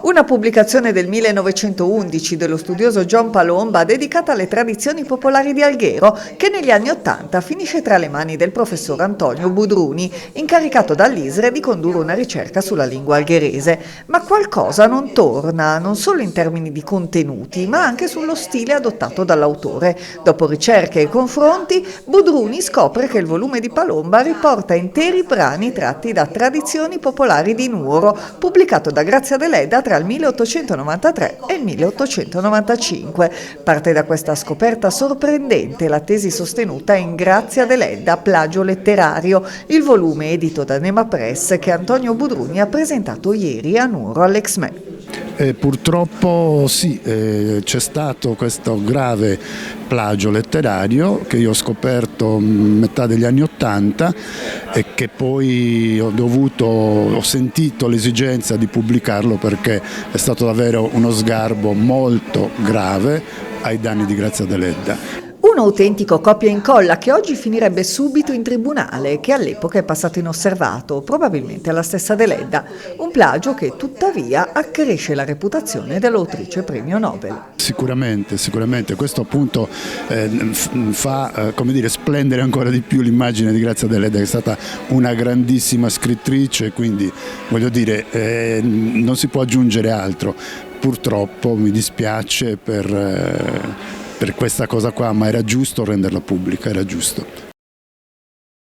Una pubblicazione del 1911 dello studioso John Palomba dedicata alle tradizioni popolari di Alghero, che negli anni '80 finisce tra le mani del professor Antonio Budruni, incaricato dall'ISRE di condurre una ricerca sulla lingua algherese. Ma qualcosa non torna, non solo in termini di contenuti, ma anche sullo stile adottato dall'autore. Dopo ricerche e confronti, Budruni scopre che il volume di Palomba riporta interi brani tratti da Tradizioni popolari di Nuoro, pubblicato da Grazia Deledda tra il 1893 e il 1895. Parte da questa scoperta sorprendente la tesi sostenuta in Grazia Deledda, plagio letterario, il volume edito da Nema Press che Antonio Budruni ha presentato ieri a Nuoro all'Exme. Purtroppo sì, c'è stato questo grave plagio letterario che io ho scoperto a metà degli anni '80 e che poi ho sentito l'esigenza di pubblicarlo perché è stato davvero uno sgarbo molto grave ai danni di Grazia Deledda. Un autentico copia e incolla che oggi finirebbe subito in tribunale, che all'epoca è passato inosservato, probabilmente alla stessa Deledda. Un plagio che tuttavia accresce la reputazione dell'autrice premio Nobel. Sicuramente, questo appunto fa splendere ancora di più l'immagine di Grazia Deledda, che è stata una grandissima scrittrice, quindi voglio dire, non si può aggiungere altro. Purtroppo mi dispiace per questa cosa qua, ma era giusto renderla pubblica, era giusto.